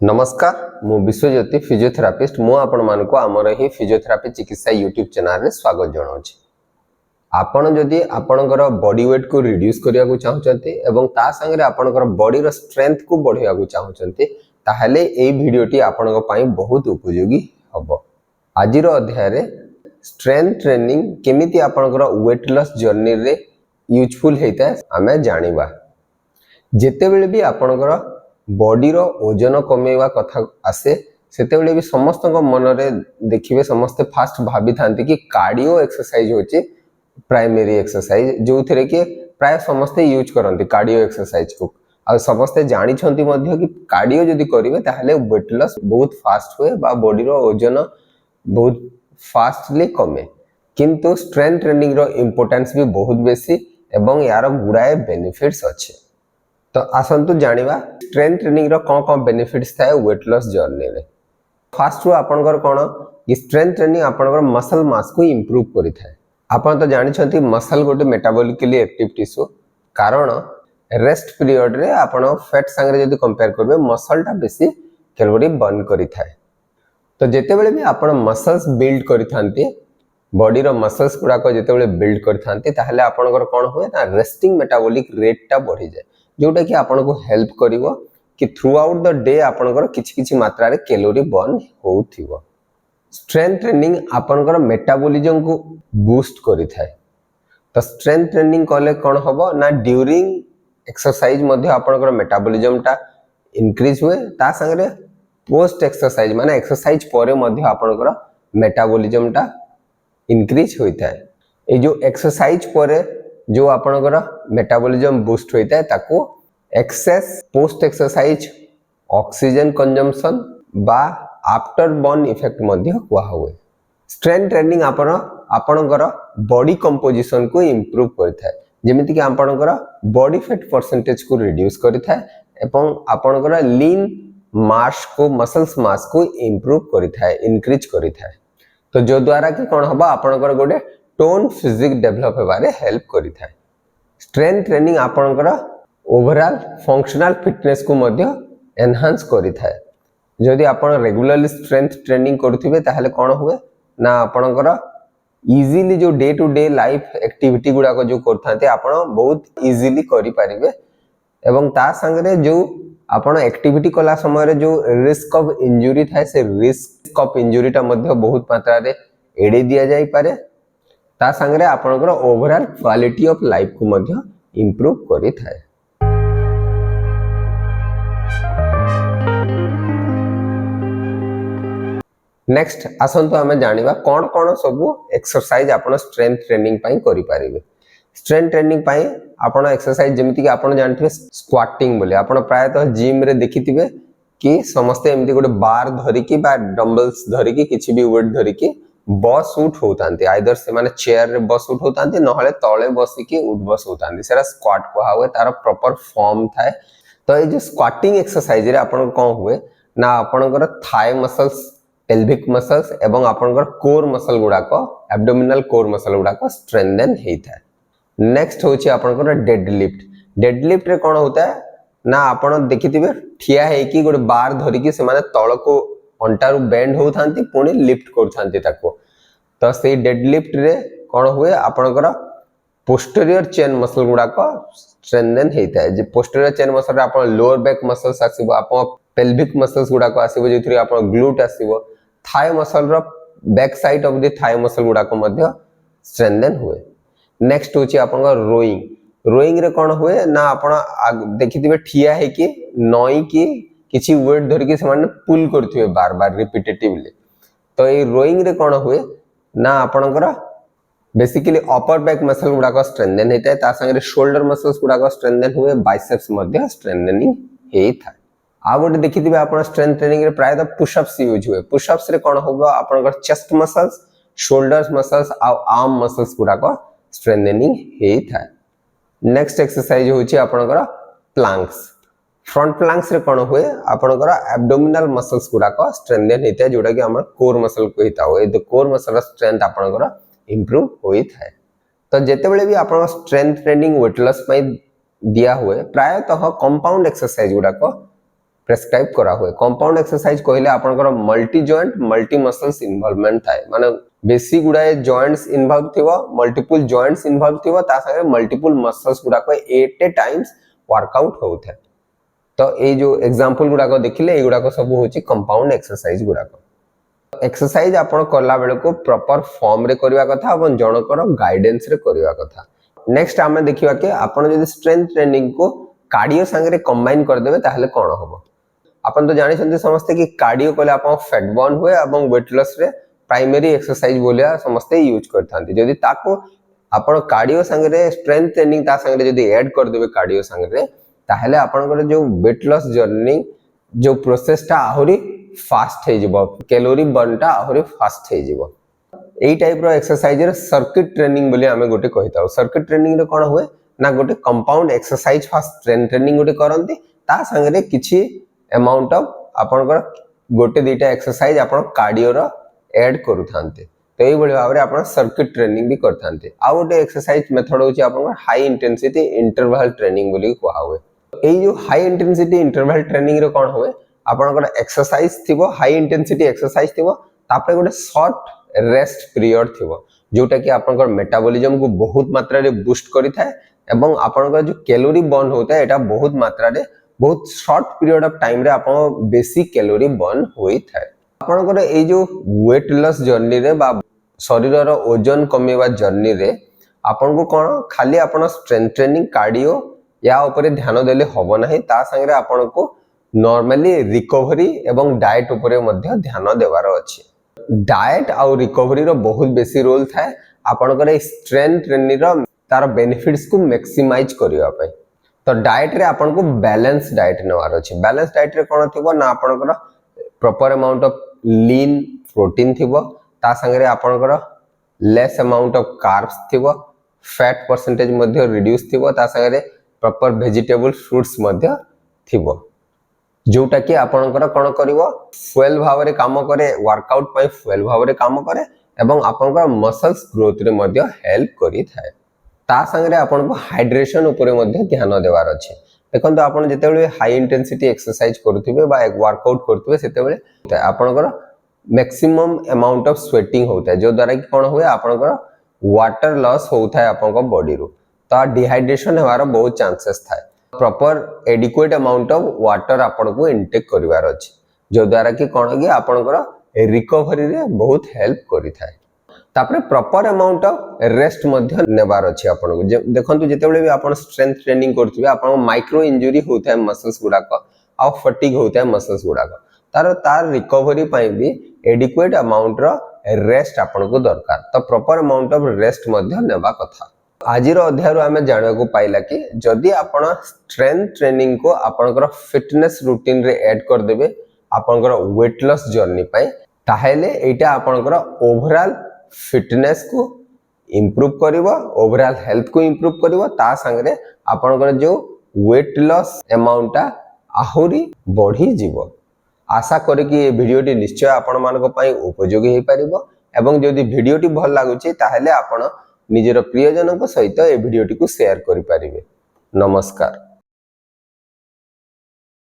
नमस्कार मु विश्वज्योति फिजियोथेरापिस्ट मु आपण मानको आमर ही फिजियोथेरापी चिकित्सा यूट्यूब चैनल रे स्वागत जणाउछि। आपण जदि आपणकर बॉडी वेट को रिड्यूस करिया को चाहउछन्ते एवं ता संगे रे आपणकर बॉडी रो स्ट्रेंथ को बढ़िया को चाहउछन्ते ताहले ए वीडियोटी आपणक पई बहुत उपयोगी हबो। आजिर अध्याय रे स्ट्रेंथ ट्रेनिंग केमिति आपणकर वेट लॉस जर्नी रे यूजफुल हेता आमे जानिबा। जेते बेले भी आपणकर बॉडी रो ओजन कमेवा कथा आसे सेते बेले भी समस्त मन रे देखिबे समस्त फास्ट भाबी थांती कि कार्डियो एक्सरसाइज होची प्राइमरी एक्सरसाइज जो थरे के प्राय समस्त यूज करंती कार्डियो एक्सरसाइज को आ समस्त जानि छंती मध्ये कि कार्डियो जदी करिवे ताहले वेट लॉस बहुत फास्ट होए बा बॉडी रो ओजन बहुत फास्टली कमे। किंतु स्ट्रेंथ ट्रेनिंग रो इंपोर्टेंस भी बहुत बेसी एवं यार गुडाए बेनिफिट्स अछि। तो आसंतु जानिबा स्ट्रेंथ ट्रेनिंग रो कोन बेनिफिट्स थाए वेट लॉस जर्नी रे। फर्स्ट रो आपनकर कोन कि स्ट्रेंथ ट्रेनिंग आपनकर मसल मास को इंप्रूव करि थाए। आपन तो जानि छथि मसल गोटे मेटाबॉलिकली एक्टिव टिश्यू कारण रेस्ट पीरियड रे आपन फैट संगे जदी कंपेयर करबे मसल टा बेसी कैलोरी बर्न करि थाए। तो जेते बेले भी आपन मसल्स बिल्ड करि थांते बॉडी रो मसल्स गुडा को जेते बेले बिल्ड करि थांते ताहले आपनकर कोन होय ना रेस्टिंग मेटाबॉलिक रेट टा बढ़ी जाय जोटा कि आपन को हेल्प करिवो कि थ्रू आउट द डे आपनकर किछि मात्रा रे कैलोरी बर्न होउथिवो। स्ट्रेंथ ट्रेनिंग आपनकर मेटाबॉलिज्म को बूस्ट करि थाए। तो स्ट्रेंथ ट्रेनिंग कले कोन हबो ना ड्यूरिंग एक्सरसाइज मध्ये आपनकर मेटाबॉलिज्म टा इंक्रीज हुए ता संगे पोस्ट एक्सरसाइज माने एक्सरसाइज परे मध्ये आपनकर मेटाबॉलिज्म टा इंक्रीज होई थाए। ए जो एक्सरसाइज परे जो आपनकर मेटाबॉलिज्म बूस्ट होता है ताको excess post exercise oxygen consumption बा आफ्टर बर्न इफेक्ट मध्ये कुआ हुए। स्ट्रेंथ ट्रेनिंग आपनकर बॉडी कंपोजिशन को इंप्रूव करता है जेमिति कि आपनकर बॉडी फैट परसेंटेज को रिड्यूस करता है एवं आपनकर लीन मास को मसल्स मास को इंप्रूव करता है इंक्रीज करता है। तो जो द्वारा कि कोन हबा आपनकर गोटे tone physique develop Hebare help करि थाए। स्ट्रेंथ ट्रेनिंग आपनकर ओवरऑल फंक्शनल फिटनेस को मध्य एनहांस करि थाए। जदि आपण रेगुलरली स्ट्रेंथ ट्रेनिंग करथिबे ताहले कोन हुए ना आपनकर इजीली जो day to day life activity गुडा को जो करथाते आपण बहुत इजीली करि परिबे एवं ता संगे जो आपण एक्टिविटी कला समय रे जो रिस्क ऑफ इंजुरी थाए से रिस्क ऑफ इंजुरी टा मध्य बहुत मात्रा रे एडे दिया जाई पारे ता संगे आपनकर ओवरऑल क्वालिटी ऑफ लाइफ को मध्य इंप्रूव करि थाए। नेक्स्ट आसंतु आमे जानिबा कोन कोन सब एक्सरसाइज आपण स्ट्रेंथ ट्रेनिंग पई करि पारिबे। स्ट्रेंथ ट्रेनिंग पई आपण एक्सरसाइज जेमिति कि आपण जानथिबे स्क्वाटिंग बोले आपण प्राय तो जिम रे देखिथिबे कि समस्त एमिति गोटे बार धरि कि बा डंबल्स धरि कि किछि भी वेट धरि कि बस उठ होतांती आइदर से माने चेयर रे बस उठ होतांती नहले तळे बसी कि उठ बस होतांती सेरा स्क्वाट को हावे तार प्रॉपर फॉर्म थाए। तो ए जे स्क्वाटिंग एक्सरसाइज रे आपण कोन हुए ना आपनकर थाई मसल्स पेल्विक मसल्स एवं आपनकर कोर मसल गुडा को एब्डोमिनल कोर मसल गुडा को स्ट्रेंथन हेई थाए। नेक्स्ट होची आपनकर डेडलिफ्ट रे कोन होता है ना आपण देखिथिबे ठिया हे कि गोटे बार धरि कि से माने तळ को अंटारू बेंड होतांती पुणी लिफ्ट करथांती ताको। तो से डेडलिफ्ट रे कोन हुए आपनकर पोस्टीरियर चेन मसल गुडा को स्ट्रेंथन हेता है। जे पोस्टीरियर चेन मसल रे आपण लोअर बैक मसल्स आसीबो आपण पेल्विक मसल्स गुडा को आसीबो जेथि आपण ग्लूट आसीबो थाई मसल रो back side of the thigh muscle गुडा को मध्य स्ट्रेंथन हुए। नेक्स्ट होची आपनकर रोइंग रे कोन हुए ना आपण देखिथिबे ठिया हे कि नई कि किछि वेट धरि कि समान पुल करथिबे बार बार रिपीटेटिवली। तो ए रोइंग रे कोन हुए ना आपनकर बेसिकली अपर बैक मसल गुडा को स्ट्रेंथन हेता है ता संगे शोल्डर मसल्स गुडा को स्ट्रेंथन हुए बाइसेप्स मध्य स्ट्रेंथनिंग हेई था। आ गोटे देखिथिबे आपण स्ट्रेंथ ट्रेनिंग रे प्राय तो पुशअप्स यूज हुए। पुशअप्स रे कोन होबो आपनकर चेस्ट मसल्स शोल्डर्स मसल्स आ आर्म मसल्स गुडा को स्ट्रेंथनिंग हेई था। नेक्स्ट एक्सरसाइज होची आपनकर प्लैंक्स। फ्रंट प्लैंक्स रे कोन हुए आपनकर एब्डोमिनल मसल्स गुडा को स्ट्रेंथन हेता है जोटा कि हमर कोर मसल को हेता हो। ए द कोर मसल स्ट्रेंथ आपनकर इंप्रूव होई थाए। तो जेते बेले भी आपण स्ट्रेंथ ट्रेनिंग वेट लॉस पई दिया हुए प्रायतः कंपाउंड एक्सरसाइज गुडा को प्रेस्क्राइब करा हुए। कंपाउंड एक्सरसाइज कहले आपनकर multi joint multi muscles involvement थाए, माने बेसी गुडाए जॉइंट्स इन्वॉल्व थिबो, मल्टीपल जॉइंट्स इन्वॉल्व थिबो, ता संगे मल्टीपल मसल्स गुडा को एट ए टाइम्स वर्कआउट होउथे। तो ए जो एग्जांपल गुडा को देखिले ए गुडा को सब होची कंपाउंड एक्सरसाइज गुडा को। एक्सरसाइज आपण करला बेले को प्रॉपर फॉर्म रे करबा कथा और जनकर गाइडेंस रे करबा कथा। नेक्स्ट आमे देखिबा के आपण जदी स्ट्रेंथ ट्रेनिंग को कार्डियो संगे कंबाइन कर देबे ताहले कोन होबो। आपण तो जानि छथि समस्ते कि कार्डियो कोले आपण फैट बर्न हुए एवं वेट लॉस रे प्राइमरी एक्सरसाइज बोलिया समस्ते यूज करथांती। जदी ताको आपण कार्डियो संगे रे स्ट्रेंथ ट्रेनिंग ता संगे जदी ऐड कर देबे कार्डियो संगे रे ताहले आपनकर जो वेट लॉस जर्नी जो प्रोसेस ता आहुरी फास्ट हे जिवो, कैलोरी बर्न ता आहुरी फास्ट हे जिवो। एई टाइप रो एक्सरसाइज रे सर्किट ट्रेनिंग बोली हमें गोटे कहिताउ। सर्किट ट्रेनिंग रे कोन हुए ना गोटे compound exercise fast strength training गोटे करंती, ता संगे रे किछि अमाउंट ऑफ आपनकर गोटे दुटा एक्सरसाइज आपण कार्डियो रो ऐड करूथांते। तो एई बळी भाबरे आपण सर्किट ट्रेनिंग भी करथांते। आ गोटे एक्सरसाइज मेथड होची आपनकर हाई इंटेंसिटी इंटरवल ट्रेनिंग बोली कोहा हुए। एई जो हाई इंटेंसिटी इंटरवल ट्रेनिंग रे कोन हुए आपनकर एक्सरसाइज थिबो, हाई इंटेंसिटी एक्सरसाइज थिबो, तापरे गोटे शॉर्ट रेस्ट पीरियड थिबो जोटा कि आपनकर मेटाबॉलिज्म को बहुत मात्रा रे बूस्ट करि थाए एवं आपनकर जो कैलोरी बर्न होता है एटा बहुत मात्रा रे बहुत शॉर्ट पीरियड ऑफ टाइम रे आपन बेसी कैलोरी बर्न होई थाए। आपनकर ए जो वेट लॉस जर्नी रे बा शरीर रो ओजन कमेवा जर्नी रे आपन को कोन खाली आपन स्ट्रेंथ ट्रेनिंग कार्डियो या ऊपर ध्यान देले हबो नाही, ता संगे रे आपन को नॉर्मली रिकवरी एवं डाइट ऊपर मध्ये ध्यान देवार अछि। डाइट और रिकवरी रो बहुत बेसी रोल थाए आपनकर स्ट्रेंथ ट्रेनिंग रो तार बेनिफिट्स को मैक्सिमाइज करिया पय। तो डाइट रे आपन को बैलेंस डाइट नेवार अछि। बैलेंस डाइट रे कोन थिबो ना आपनकर proper amount of lean protein थिबो, ता संगे रे आपनकर लेस अमाउंट ऑफ कार्ब्स थिबो, फैट परसेंटेज मध्ये रिड्यूस थिबो, ता संगे रे प्रॉपर वेजिटेबल फ्रूट्स मध्ये थिबो जोटा कि आपनकर कोन करिवो फुएल भाव रे काम करे, वर्कआउट पय फुएल भाव रे काम करे एवं आपनकर मसल्स ग्रोथ रे मध्ये हेल्प करि थाए। ता संगे रे आपन को हाइड्रेशन ऊपर मध्ये ध्यान देवार अछि। देखन तो आपन जेतेबेले हाई इंटेंसिटी एक्सरसाइज करथिबे बा एक वर्कआउट करथिबे सेतेबेले आपनकर मैक्सिमम अमाउंट ऑफ स्वेटिंग होता है जो द्वारा कि कोन होय आपनकर वाटर लॉस होता है आपन बॉडी रो, तो डिहाइड्रेशन हेवार बहुत चांसेस थाए। Proper adequate amount of water आपन को इनटेक करिवार अछि जो द्वारा कि कोन कि आपनकर रिकवरी रे बहुत हेल्प करि थाए। तापरे प्रॉपर अमाउंट ऑफ रेस्ट मध्ये नेबार अछि आपन को। देखंतु जेतेबेले भी आपन स्ट्रेंथ ट्रेनिंग करथिबे आपन माइक्रो इंजरी होता है मसल्स गुडा को आ फटीग होता है मसल्स गुडा को, तार रिकवरी पय भी एडिक्वेट अमाउंट रो रेस्ट आपन को दरकार। तो प्रॉपर अमाउंट ऑफ रेस्ट मध्ये नेबा कथा। आजिर अध्याय रो हमें जानवा को पाइला कि जदि आपण स्ट्रेंथ ट्रेनिंग को आपनकर फिटनेस रूटीन रे ऐड कर देबे आपनकर वेट लॉस जर्नी पय, ताहेले एटा आपनकर ओवरऑल फिटनेस को इंप्रूव करिवो, ओवरऑल हेल्थ को इंप्रूव करिवो, ता संगे आपनकर जो वेट लॉस अमाउंट आहुरी बढ़ी जीवो। आशा करी कि ये वीडियोटी निश्चय आपण मानको पय उपयोगी हे परिबो एवं जदि वीडियोटी भल लागुची ताहेले आपण निजर प्रियजनक सहित ए वीडियोटी को शेयर करि परिबे। नमस्कार।